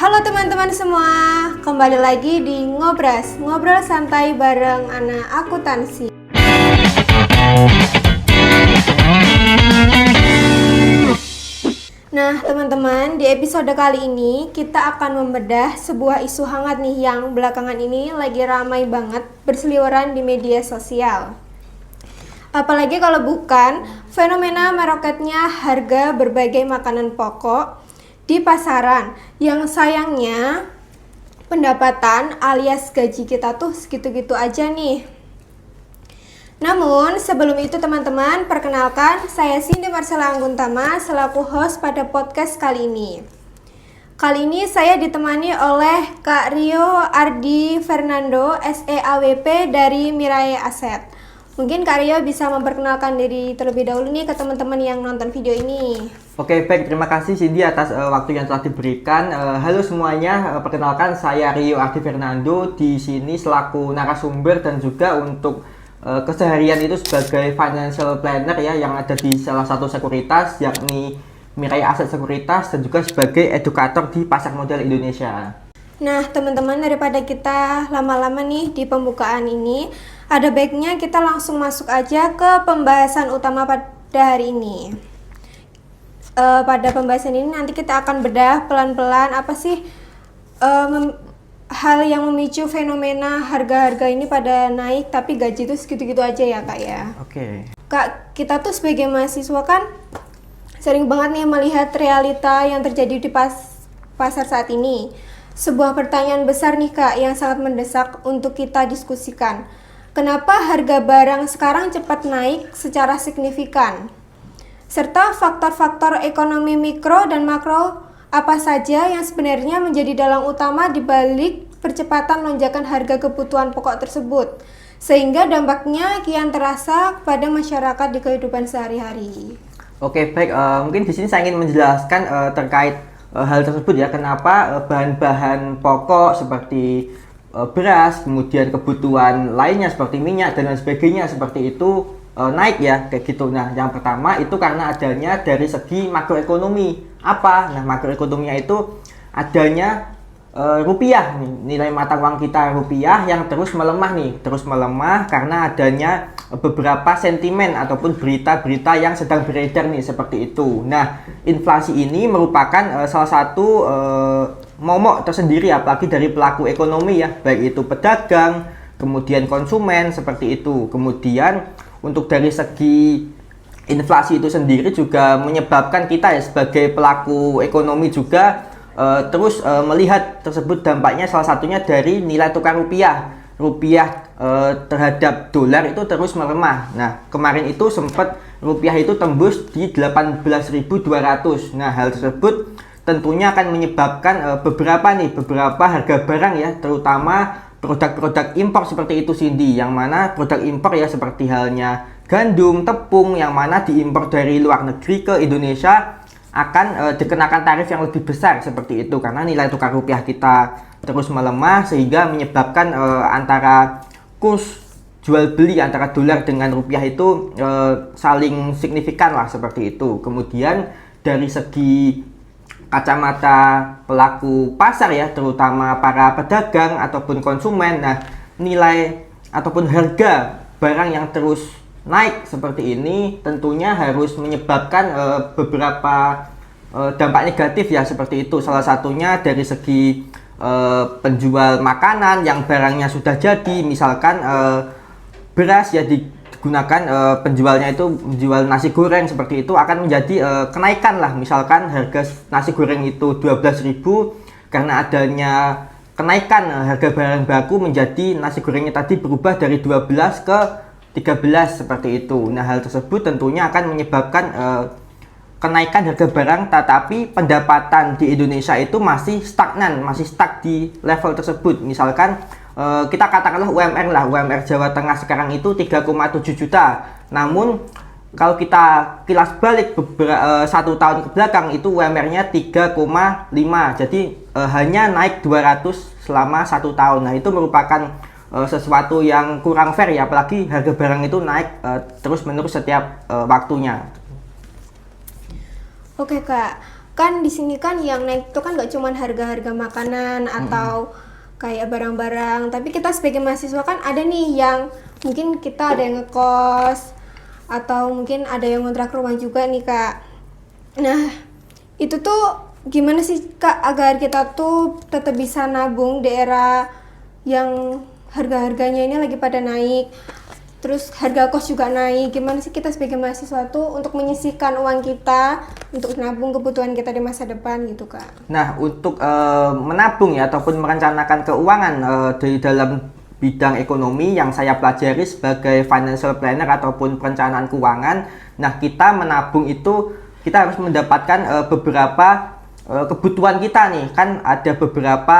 Halo teman-teman semua, kembali lagi di Ngobras, ngobrol santai bareng anak akuntansi. Nah teman-teman, di episode kali ini kita akan membedah sebuah isu hangat nih yang belakangan ini lagi ramai banget berseliweran di media sosial. Apalagi kalau bukan fenomena meroketnya harga berbagai makanan pokok di pasaran yang sayangnya pendapatan alias gaji kita tuh segitu-gitu aja nih. Namun sebelum itu teman-teman, perkenalkan saya Cindy Marcella Angguntama selaku host pada podcast kali ini. Kali ini saya ditemani oleh Kak Rio Ardi Fernando SEAWP dari Mirai Asset. Mungkin Kak Rio bisa memperkenalkan diri terlebih dahulu nih ke teman-teman yang nonton video ini. Oke, baik. Terima kasih Cindy atas waktu yang telah diberikan. Halo semuanya, perkenalkan saya Rio Ardi Fernando di sini selaku narasumber dan juga untuk keseharian itu sebagai financial planner ya yang ada di salah satu sekuritas yakni Mirai Asset Sekuritas dan juga sebagai edukator di pasar modal Indonesia. Nah teman-teman, daripada kita lama-lama nih di pembukaan ini, ada baiknya kita langsung masuk aja ke pembahasan utama pada hari ini. Pada pembahasan ini nanti kita akan bedah pelan-pelan apa sih hal yang memicu fenomena harga-harga ini pada naik tapi gaji itu segitu-gitu aja ya Kak ya. Oke. Kak, kita tuh sebagai mahasiswa kan sering banget nih melihat realita yang terjadi di pasar saat ini. Sebuah pertanyaan besar nih Kak yang sangat mendesak untuk kita diskusikan. Kenapa harga barang sekarang cepat naik secara signifikan? Serta faktor-faktor ekonomi mikro dan makro apa saja yang sebenarnya menjadi dalang utama di balik percepatan lonjakan harga kebutuhan pokok tersebut, sehingga dampaknya kian terasa pada masyarakat di kehidupan sehari-hari. Oke, baik. Mungkin di sini saya ingin menjelaskan terkait hal tersebut ya. Kenapa bahan-bahan pokok seperti beras, kemudian kebutuhan lainnya seperti minyak dan lain sebagainya seperti itu naik ya kayak gitu. Nah, yang pertama itu karena adanya dari segi makroekonomi. Apa? Nah, makroekonominya itu adanya rupiah nih, nilai mata uang kita rupiah yang terus melemah karena adanya beberapa sentimen ataupun berita-berita yang sedang beredar nih seperti itu. Nah, inflasi ini merupakan salah satu momok tersendiri apalagi dari pelaku ekonomi ya, baik itu pedagang, kemudian konsumen seperti itu. Kemudian untuk dari segi inflasi itu sendiri juga menyebabkan kita ya sebagai pelaku ekonomi juga terus melihat tersebut dampaknya salah satunya dari nilai tukar rupiah terhadap dolar itu terus melemah. Nah, kemarin itu sempat rupiah itu tembus di 18.200. Nah, hal tersebut tentunya akan menyebabkan beberapa harga barang ya, terutama produk-produk impor seperti itu Cindy, yang mana produk impor ya seperti halnya gandum, tepung yang mana diimpor dari luar negeri ke Indonesia akan dikenakan tarif yang lebih besar seperti itu karena nilai tukar rupiah kita terus melemah sehingga menyebabkan antara kurs jual beli antara dolar dengan rupiah itu saling signifikan lah seperti itu. Kemudian dari segi kacamata pelaku pasar ya, terutama para pedagang ataupun konsumen, nah nilai ataupun harga barang yang terus naik seperti ini tentunya harus menyebabkan beberapa dampak negatif ya seperti itu. Salah satunya dari segi penjual makanan yang barangnya sudah jadi, misalkan beras ya digunakan penjualnya itu menjual nasi goreng seperti itu akan menjadi kenaikan lah, misalkan harga nasi goreng itu 12.000 karena adanya kenaikan harga barang baku menjadi nasi gorengnya tadi berubah dari 12 ke 13 seperti itu. Nah, hal tersebut tentunya akan menyebabkan kenaikan harga barang, tetapi pendapatan di Indonesia itu masih stagnan, masih stuck di level tersebut. Misalkan kita katakanlah UMR Jawa Tengah sekarang itu 3,7 juta. Namun kalau kita kilas balik satu tahun ke belakang itu UMR-nya 3,5. Jadi hanya naik 200 selama satu tahun. Nah, itu merupakan sesuatu yang kurang fair ya, apalagi harga barang itu naik terus menerus setiap waktunya. Oke Kak, Kan di sini kan yang naik itu kan nggak cuma harga-harga makanan atau kayak barang-barang, tapi kita sebagai mahasiswa kan ada nih yang mungkin kita ada yang ngekos atau mungkin ada yang ngontrak rumah juga nih Kak. Nah, itu tuh gimana sih Kak agar kita tuh tetap bisa nabung di era yang harga-harganya ini lagi pada naik, terus harga kos juga naik. Gimana sih kita sebagai mahasiswa tuh untuk menyisihkan uang kita untuk nabung kebutuhan kita di masa depan gitu Kak? Nah, untuk menabung ya ataupun merencanakan keuangan dari dalam bidang ekonomi yang saya pelajari sebagai financial planner ataupun perencanaan keuangan. Nah, kita menabung itu kita harus mendapatkan beberapa kebutuhan kita nih. Kan ada beberapa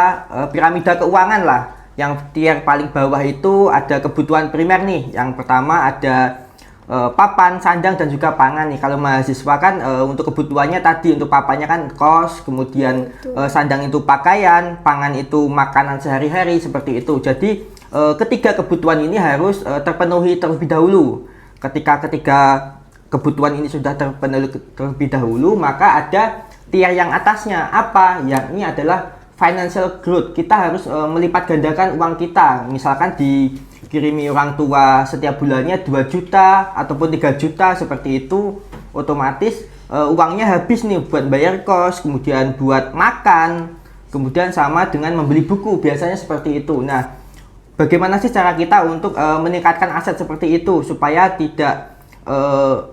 piramida keuangan lah. Yang tier paling bawah itu ada kebutuhan primer nih. Yang pertama ada papan, sandang, dan juga pangan nih. Kalau mahasiswa kan untuk kebutuhannya tadi, untuk papannya kan kos, kemudian sandang itu pakaian, pangan itu makanan sehari-hari, seperti itu. Jadi ketiga kebutuhan ini harus terpenuhi terlebih dahulu. Ketika kebutuhan ini sudah terpenuhi terlebih dahulu, maka ada tier yang atasnya apa? Yakni adalah financial growth. Kita harus melipat gandakan uang kita. Misalkan dikirimi orang tua setiap bulannya 2 juta ataupun 3 juta seperti itu, otomatis uangnya habis nih buat bayar kos, kemudian buat makan, kemudian sama dengan membeli buku, biasanya seperti itu. Nah, bagaimana sih cara kita untuk meningkatkan aset seperti itu supaya tidak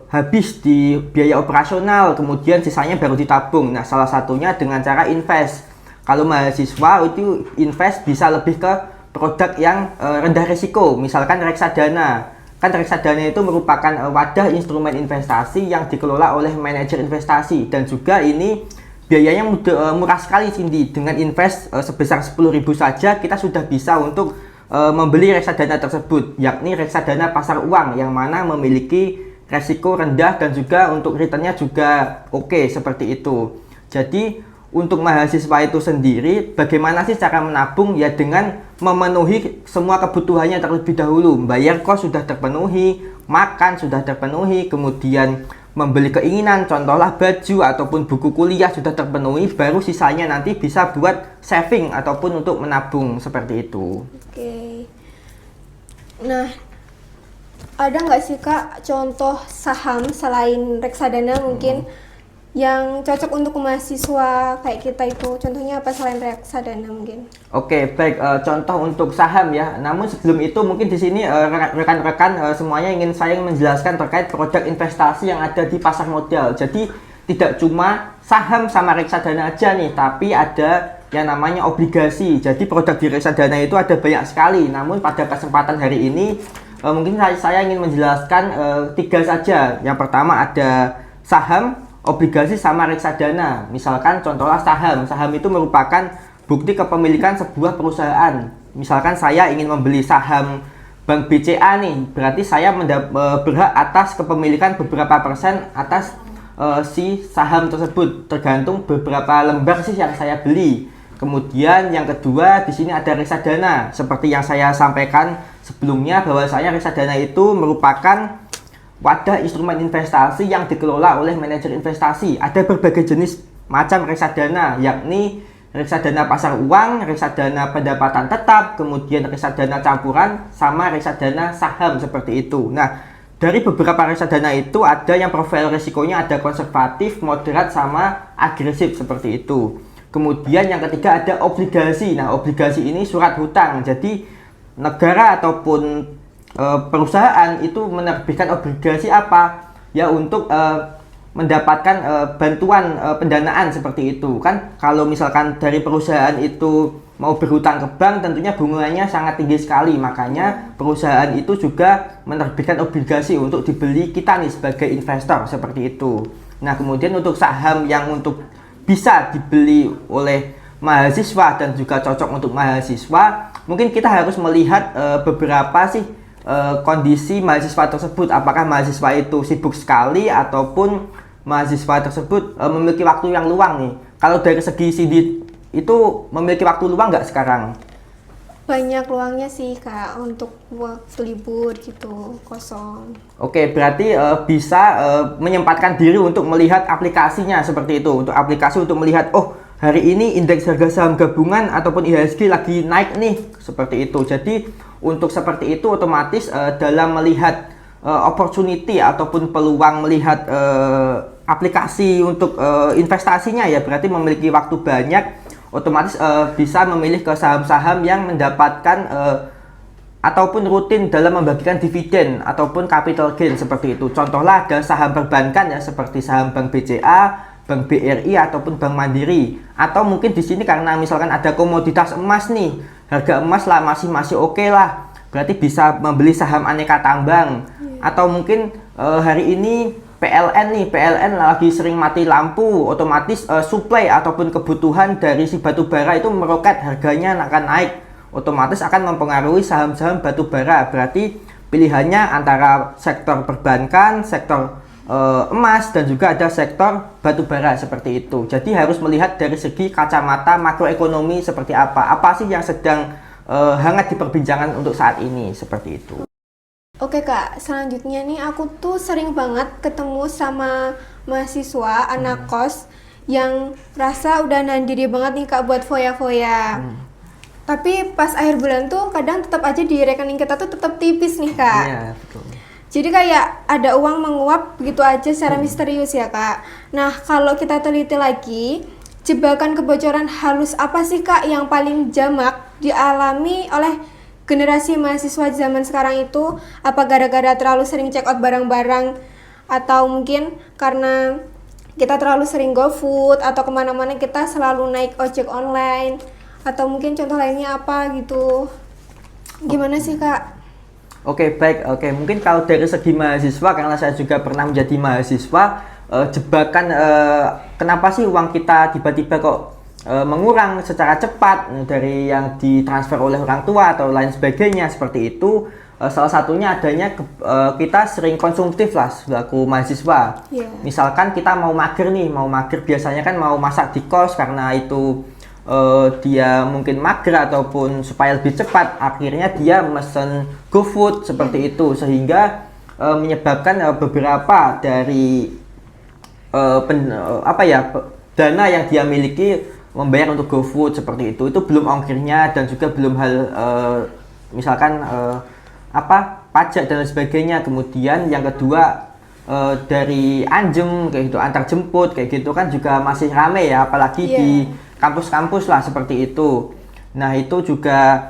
habis di biaya operasional, kemudian sisanya baru ditabung? Nah, salah satunya dengan cara invest. Kalau mahasiswa itu invest bisa lebih ke produk yang rendah risiko, misalkan reksadana. Kan reksadana itu merupakan wadah instrumen investasi yang dikelola oleh manajer investasi, dan juga ini biayanya murah sekali Cindy. Dengan invest sebesar 10.000 saja kita sudah bisa untuk membeli reksadana tersebut, yakni reksadana pasar uang yang mana memiliki resiko rendah dan juga untuk returnnya juga oke, seperti itu. Jadi untuk mahasiswa itu sendiri, bagaimana sih cara menabung? Ya dengan memenuhi semua kebutuhannya terlebih dahulu. Bayar kos sudah terpenuhi, makan sudah terpenuhi, kemudian membeli keinginan, contohlah baju ataupun buku kuliah sudah terpenuhi, baru sisanya nanti bisa buat saving ataupun untuk menabung, seperti itu. Oke. Nah, ada nggak sih Kak contoh saham selain reksadana mungkin yang cocok untuk mahasiswa kayak kita itu? Contohnya apa selain reksadana mungkin? Oke, baik. Contoh untuk saham ya. Namun sebelum itu mungkin di sini rekan-rekan semuanya ingin saya menjelaskan terkait produk investasi yang ada di pasar modal. Jadi tidak cuma saham sama reksadana aja nih, tapi ada yang namanya obligasi. Jadi produk di reksadana itu ada banyak sekali. Namun pada kesempatan hari ini mungkin saya ingin menjelaskan 3 saja. Yang pertama ada saham, obligasi, sama reksadana. Misalkan contohnya saham itu merupakan bukti kepemilikan sebuah perusahaan. Misalkan saya ingin membeli saham Bank BCA nih, berarti saya berhak atas kepemilikan beberapa persen atas si saham tersebut, tergantung beberapa lembar sih yang saya beli. Kemudian yang kedua di sini ada reksadana, seperti yang saya sampaikan sebelumnya bahwasanya reksadana itu merupakan wadah instrumen investasi yang dikelola oleh manajer investasi. Ada berbagai jenis macam reksadana, yakni reksadana pasar uang, reksadana pendapatan tetap, kemudian reksadana campuran, sama reksadana saham, seperti itu. Nah, dari beberapa reksadana itu ada yang profil risikonya ada konservatif, moderat, sama agresif, seperti itu. Kemudian yang ketiga ada obligasi. Nah, obligasi ini surat hutang. Jadi negara ataupun perusahaan itu menerbitkan obligasi apa? Ya untuk mendapatkan bantuan pendanaan, seperti itu. Kan kalau misalkan dari perusahaan itu mau berhutang ke bank, tentunya bunganya sangat tinggi sekali. Makanya perusahaan itu juga menerbitkan obligasi untuk dibeli kita nih sebagai investor, seperti itu. Nah, kemudian untuk saham yang untuk bisa dibeli oleh mahasiswa dan juga cocok untuk mahasiswa, mungkin kita harus melihat beberapa sih kondisi mahasiswa tersebut. Apakah mahasiswa itu sibuk sekali ataupun mahasiswa tersebut memiliki waktu yang luang nih. Kalau dari segi Cindy itu memiliki waktu luang nggak sekarang? banyak luangnya sih Kak untuk waktu libur gitu kosong. Oke, berarti bisa menyempatkan diri untuk melihat aplikasinya seperti itu. Untuk aplikasi untuk melihat, oh hari ini indeks harga saham gabungan ataupun IHSG lagi naik nih, seperti itu. Jadi untuk seperti itu otomatis dalam melihat opportunity ataupun peluang melihat aplikasi untuk investasinya ya, berarti memiliki waktu banyak, otomatis bisa memilih ke saham-saham yang mendapatkan ataupun rutin dalam membagikan dividen ataupun capital gain seperti itu. Contohlah ada saham perbankan ya, seperti saham Bank BCA, Bank BRI ataupun Bank Mandiri. Atau mungkin di sini karena misalkan ada komoditas emas nih, harga emas lah masih oke lah, berarti bisa membeli saham aneka tambang. Atau mungkin hari ini PLN lagi sering mati lampu, otomatis supply ataupun kebutuhan dari si batu bara itu meroket, harganya akan naik, otomatis akan mempengaruhi saham-saham batu bara. Berarti pilihannya antara sektor perbankan, sektor emas, dan juga ada sektor batu bara seperti itu. Jadi harus melihat dari segi kacamata makroekonomi seperti apa sih yang sedang hangat diperbincangan untuk saat ini, seperti itu. Oke Kak, selanjutnya nih aku tuh sering banget ketemu sama mahasiswa anak kos yang rasa udah nahan diri banget nih Kak buat foya-foya. Tapi pas akhir bulan tuh kadang tetap aja di rekening kita tuh tetap tipis nih Kak. Iya, betul. Jadi kayak ada uang menguap begitu aja secara misterius ya Kak. Nah kalau kita teliti lagi, jebakan kebocoran halus apa sih Kak yang paling jamak dialami oleh generasi mahasiswa zaman sekarang itu? Apa gara-gara terlalu sering check out barang-barang, atau mungkin karena kita terlalu sering GoFood, atau kemana-mana kita selalu naik ojek online, atau mungkin contoh lainnya apa gitu? Gimana sih Kak? Oke, baik. Oke, mungkin kalau dari segi mahasiswa, karena saya juga pernah menjadi mahasiswa, jebakan kenapa sih uang kita tiba-tiba kok mengurang secara cepat dari yang ditransfer oleh orang tua atau lain sebagainya seperti itu. Salah satunya adanya kita sering konsumtif lah selaku mahasiswa. Misalkan kita mau mager biasanya kan mau masak di kos, karena itu dia mungkin mager ataupun supaya lebih cepat, akhirnya dia mesen GoFood seperti itu, sehingga menyebabkan beberapa dari dana yang dia miliki membayar untuk GoFood seperti itu belum ongkirnya, dan juga belum hal misalkan pajak dan sebagainya. Kemudian yang kedua dari anjem kayak gitu, antar jemput kayak gitu kan juga masih rame ya, apalagi di kampus-kampus lah seperti itu. Nah itu juga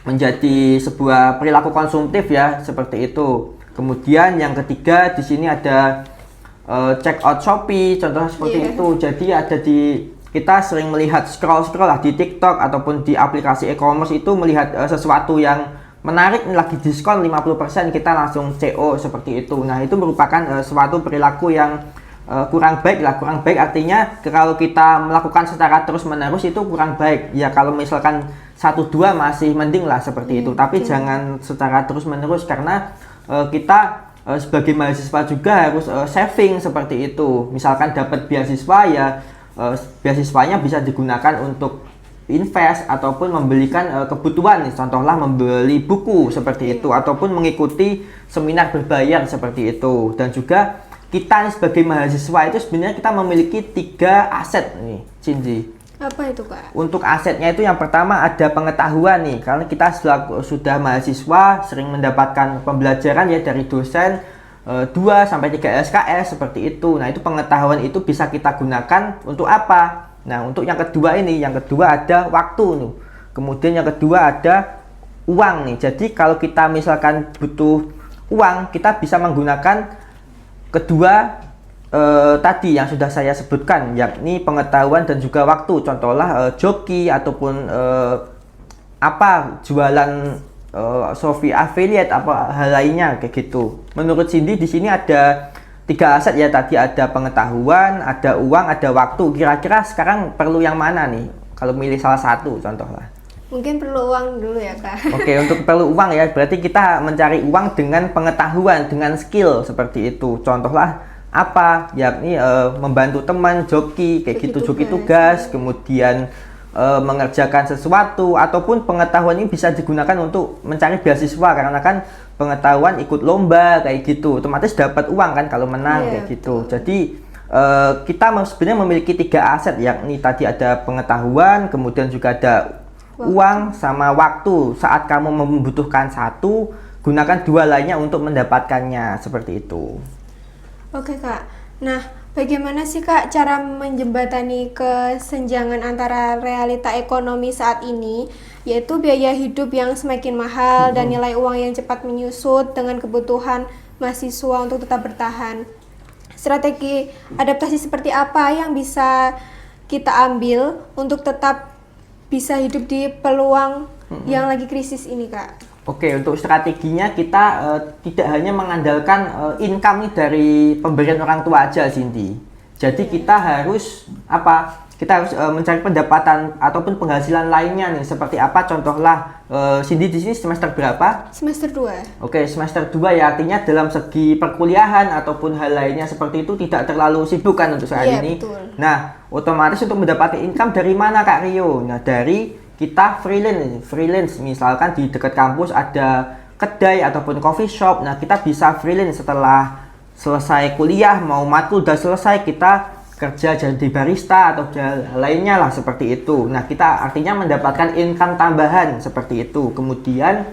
menjadi sebuah perilaku konsumtif ya, seperti itu. Kemudian yang ketiga di sini ada check out Shopee, contohnya seperti itu. Jadi ada kita sering melihat scroll lah di TikTok ataupun di aplikasi e-commerce itu, melihat sesuatu yang menarik lagi diskon 50%, kita langsung CO seperti itu. Nah, itu merupakan suatu perilaku yang kurang baik lah. Kurang baik artinya kalau kita melakukan secara terus-menerus itu kurang baik. Ya kalau misalkan 1-2 masih mending lah seperti itu, tapi jangan secara terus-menerus, karena kita sebagai mahasiswa juga harus saving seperti itu. Misalkan dapat beasiswa ya, beasiswanya bisa digunakan untuk invest ataupun membelikan kebutuhan, contohlah membeli buku seperti itu, ataupun mengikuti seminar berbayar seperti itu. Dan juga kita sebagai mahasiswa itu sebenarnya kita memiliki 3 aset nih, Cindy. Apa itu Kak? Untuk asetnya itu yang pertama ada pengetahuan nih, karena kita sudah mahasiswa sering mendapatkan pembelajaran ya dari dosen 2-3 SKS seperti itu. Nah itu pengetahuan itu bisa kita gunakan untuk apa? Nah untuk yang kedua ada waktu nih. Kemudian yang kedua ada uang nih. Jadi kalau kita misalkan butuh uang, kita bisa menggunakan kedua tadi yang sudah saya sebutkan, yakni pengetahuan dan juga waktu. Contohlah joki ataupun jualan Shopee affiliate apa hal lainnya kayak gitu. Menurut Cindy di sini ada 3 aset ya, tadi ada pengetahuan, ada uang, ada waktu. Kira-kira sekarang perlu yang mana nih? Kalau milih salah satu contohlah. Mungkin perlu uang dulu ya Kak. Oke, untuk perlu uang ya, berarti kita mencari uang dengan pengetahuan, dengan skill seperti itu. Contohlah yakni membantu teman, joki kayak gitu, joki tugas, kemudian mengerjakan sesuatu, ataupun pengetahuan ini bisa digunakan untuk mencari beasiswa, karena kan pengetahuan ikut lomba kayak gitu, otomatis dapat uang kan kalau menang kayak gitu. Jadi kita sebenarnya memiliki 3 aset, yakni tadi ada pengetahuan, kemudian juga ada uang sama waktu. Saat kamu membutuhkan satu, gunakan 2 lainnya untuk mendapatkannya, seperti itu. Oke Kak, nah bagaimana sih Kak cara menjembatani kesenjangan antara realita ekonomi saat ini, yaitu biaya hidup yang semakin mahal dan nilai uang yang cepat menyusut dengan kebutuhan mahasiswa untuk tetap bertahan? Strategi adaptasi seperti apa yang bisa kita ambil untuk tetap bisa hidup di peluang yang lagi krisis ini Kak? Oke, untuk strateginya kita tidak hanya mengandalkan income nih dari pemberian orang tua aja, Cindy. Jadi kita harus apa? Kita harus mencari pendapatan ataupun penghasilan lainnya nih. Seperti apa? Contohlah, Cindy di sini semester berapa? Semester 2. Oke, semester 2 ya, artinya dalam segi perkuliahan ataupun hal lainnya seperti itu tidak terlalu sibuk kan untuk saat ini. Betul. Nah, otomatis untuk mendapatkan income dari mana Kak Rio? Nah, dari kita freelance, misalkan di dekat kampus ada kedai ataupun coffee shop. Nah, kita bisa freelance setelah selesai kuliah, mau matkul udah selesai, kita kerja jadi barista atau lainnya lah seperti itu. Nah, kita artinya mendapatkan income tambahan seperti itu. Kemudian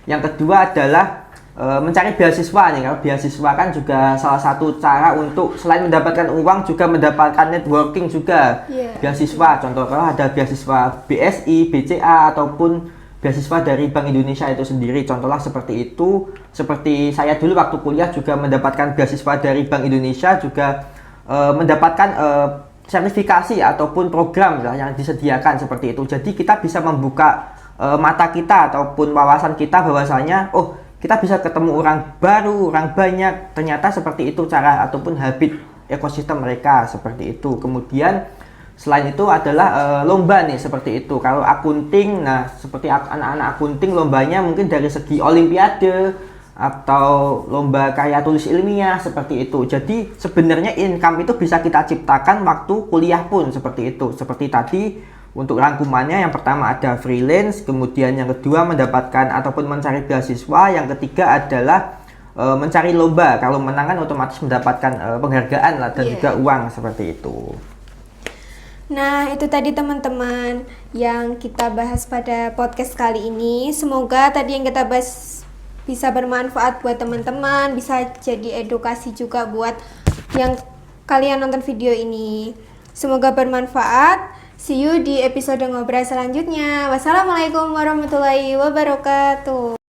yang kedua adalah mencari beasiswa nih. Kalau beasiswa kan juga salah satu cara untuk selain mendapatkan uang juga mendapatkan networking juga. Beasiswa, contoh kalau ada beasiswa BSI, BCA ataupun beasiswa dari Bank Indonesia itu sendiri, contohlah seperti itu. Seperti saya dulu waktu kuliah juga mendapatkan beasiswa dari Bank Indonesia, juga mendapatkan sertifikasi ataupun program yang disediakan seperti itu. Jadi kita bisa membuka mata kita ataupun wawasan kita bahwasanya kita bisa ketemu orang baru, orang banyak, ternyata seperti itu cara ataupun habit ekosistem mereka seperti itu. Kemudian selain itu adalah lomba nih seperti itu. Kalau akunting, nah seperti anak-anak akunting lombanya mungkin dari segi olimpiade atau lomba karya tulis ilmiah seperti itu. Jadi sebenarnya income itu bisa kita ciptakan waktu kuliah pun seperti itu. Seperti tadi untuk rangkumannya, yang pertama ada freelance, kemudian yang kedua mendapatkan ataupun mencari beasiswa, yang ketiga adalah mencari lomba. Kalau menang kan otomatis mendapatkan penghargaan lah dan juga uang seperti itu. Nah, itu tadi teman-teman yang kita bahas pada podcast kali ini. Semoga tadi yang kita bahas bisa bermanfaat buat teman-teman, bisa jadi edukasi juga buat yang kalian nonton video ini. Semoga bermanfaat. See you di episode ngobrol selanjutnya. Wassalamualaikum warahmatullahi wabarakatuh.